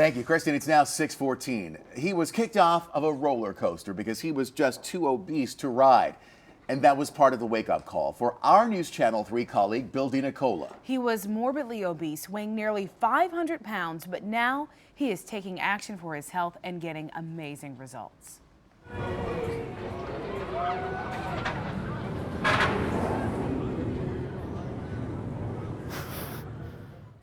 Thank you, Kristen. It's now 6:14. He was kicked off of a roller coaster because he was just too obese to ride. And that was part of the wake-up call for our News Channel 3 colleague, Bill DiNicola. He was morbidly obese, weighing nearly 500 pounds, but now he is taking action for his health and getting amazing results.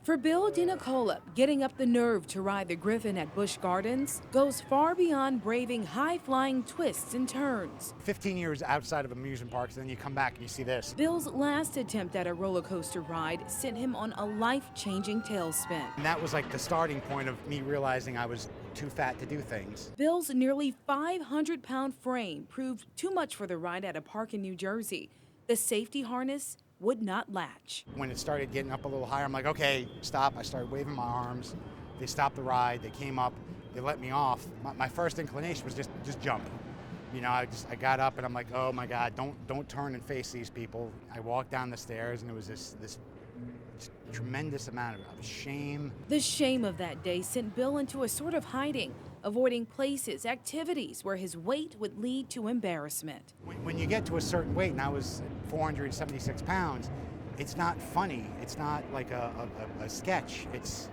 For Bill DiNicola, getting up the nerve to ride the Griffin at Busch Gardens goes far beyond braving high-flying twists and turns. 15 years outside of amusement parks, and then you come back and you see this. Bill's last attempt at a roller coaster ride sent him on a life-changing tailspin. And that was like the starting point of me realizing I was too fat to do things. Bill's nearly 500-pound frame proved too much for the ride at a park in New Jersey. The safety harness would not latch. When it started getting up a little higher, I'm like, okay, stop. I started waving my arms. They stopped the ride. They came up. They let me off. My first inclination was just jump. You know, I got up and I'm like, oh my God, don't turn and face these people. I walked down the stairs and it was this tremendous amount of shame. The shame of that day sent Bill into a sort of hiding, avoiding places, activities where his weight would lead to embarrassment. When you get to a certain weight, and I was 476 pounds, it's not funny. It's not like a sketch. It's,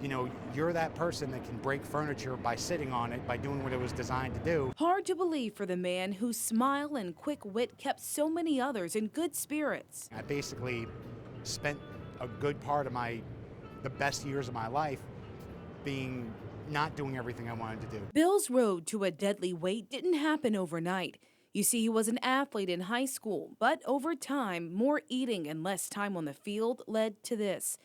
you know, you're that person that can break furniture by sitting on it, by doing what it was designed to do. Hard to believe for the man whose smile and quick wit kept so many others in good spirits. I basically spent a good part of the best years of my life not doing everything I wanted to do. Bill's road to a deadly weight didn't happen overnight. You see, he was an athlete in high school, but over time, more eating and less time on the field led to this.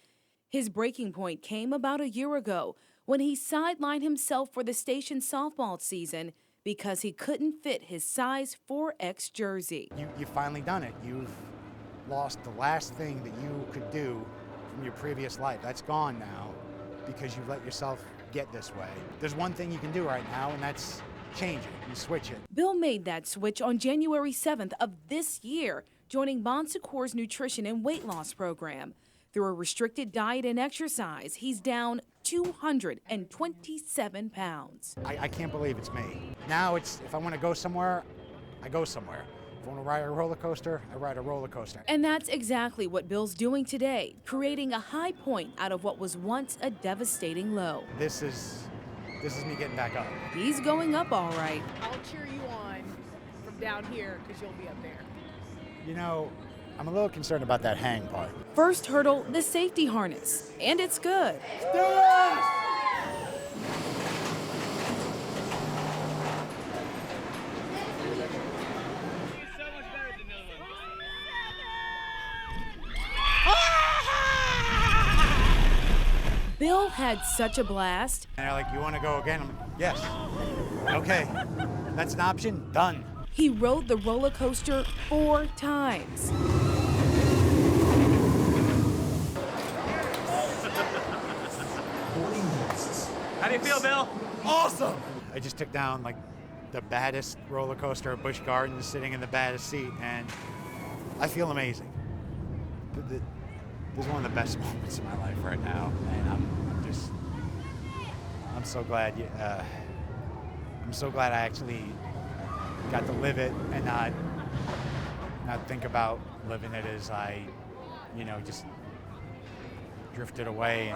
His breaking point came about a year ago when he sidelined himself for the station softball season because he couldn't fit his size 4X jersey. You've finally done it. You've lost the last thing that you could do from your previous life. That's gone now because you've let yourself get this way. There's one thing you can do right now, and that's change it and switch it. Bill made that switch on January 7th of this year, joining Bon Secours nutrition and weight loss program. Through a restricted diet and exercise, he's down 227 pounds. I can't believe it's me. Now it's, if I want to go somewhere, I go somewhere. If I want to ride a roller coaster, I ride a roller coaster. And that's exactly what Bill's doing today, creating a high point out of what was once a devastating low. This is me getting back up. He's going up all right. I'll cheer you on from down here because you'll be up there. You know, I'm a little concerned about that hang part. First hurdle, the safety harness, and it's good. Bill had such a blast. And they're like, you want to go again? I'm like, yes. Okay, that's an option. Done. He rode the roller coaster 4 times. How do you feel, Bill? Awesome. I just took down like the baddest roller coaster at Busch Gardens, sitting in the baddest seat, and I feel amazing. This is one of the best moments of my life right now, and I'm so glad. I'm so glad I actually got to live it and not think about living it as I, just drifted away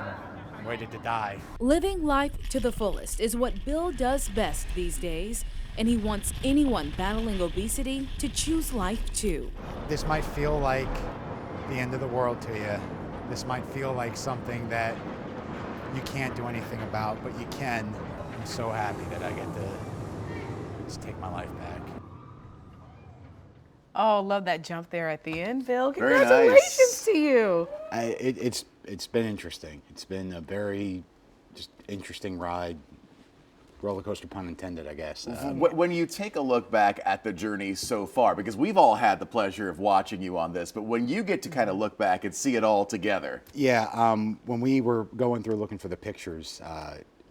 and waited to die. Living life to the fullest is what Bill does best these days, and he wants anyone battling obesity to choose life too. This might feel like the end of the world to you. This might feel like something that you can't do anything about, but you can. I'm so happy that I get to just take my life back. Oh, love that jump there at the end, Bill. Very Congratulations nice. to you. It's been interesting. It's been a very just interesting ride. Roller coaster, pun intended, I guess. When you take a look back at the journey so far, because we've all had the pleasure of watching you on this, but when you get to kind of look back and see it all together. Yeah, when we were going through looking for the pictures,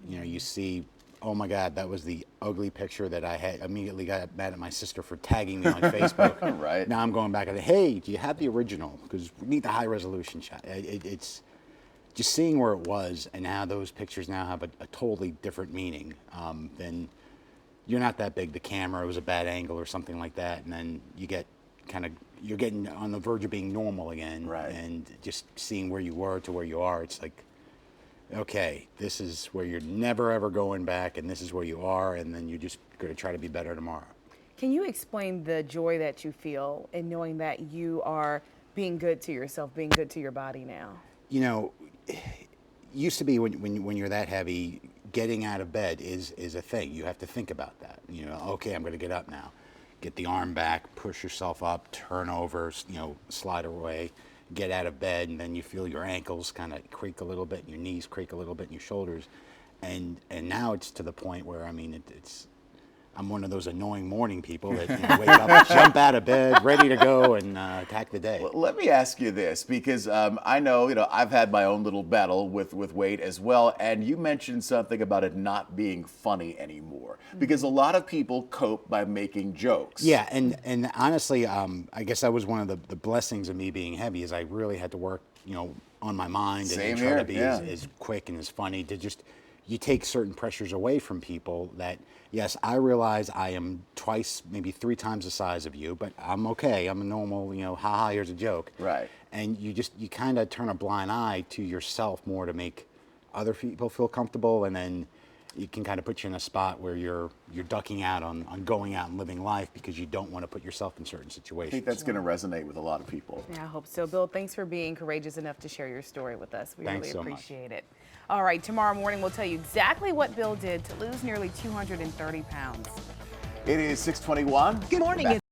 you see, oh my God, that was the ugly picture that I had. Immediately got mad at my sister for tagging me on Facebook. Right. Now I'm going back and hey, do you have the original? Because we need the high resolution shot. It's just seeing where it was and how those pictures now have a totally different meaning. Then you're not that big. The camera was a bad angle or something like that, and then you get you're getting on the verge of being normal again. Right. And just seeing where you were to where you are, it's like, okay, this is where you're never ever going back, and this is where you are, and then you're just going to try to be better tomorrow. Can you explain the joy that you feel in knowing that you are being good to yourself, being good to your body now? You know, it used to be when you're that heavy, getting out of bed is a thing. You have to think about that. You know, okay, I'm going to get up now. Get the arm back, push yourself up, turn over, you know, slide away, get out of bed, and then you feel your ankles kind of creak a little bit, and your knees creak a little bit, and your shoulders. And now it's to the point where, I mean, it's I'm one of those annoying morning people that wake up, jump out of bed, ready to go and attack the day. Well, let me ask you this, because I know, I've had my own little battle with weight as well, and you mentioned something about it not being funny anymore, because a lot of people cope by making jokes. Yeah, and honestly, I guess that was one of the blessings of me being heavy, is I really had to work, on my mind Same and try here, to be yeah. as quick and as funny to just, you take certain pressures away from people that, yes, I realize I am twice, maybe 3 times the size of you, but I'm okay. I'm a normal, haha, here's a joke. Right. And you kind of turn a blind eye to yourself more to make other people feel comfortable, and then it can kind of put you in a spot where you're ducking out on going out and living life because you don't want to put yourself in certain I situations. think that's going to resonate with a lot of people. Yeah, I hope so. Bill, thanks for being courageous enough to share your story with us. We Thanks really so much. appreciate it. All right, tomorrow morning we'll tell you exactly what Bill did to lose nearly 230 pounds. It is 6:21. Good morning.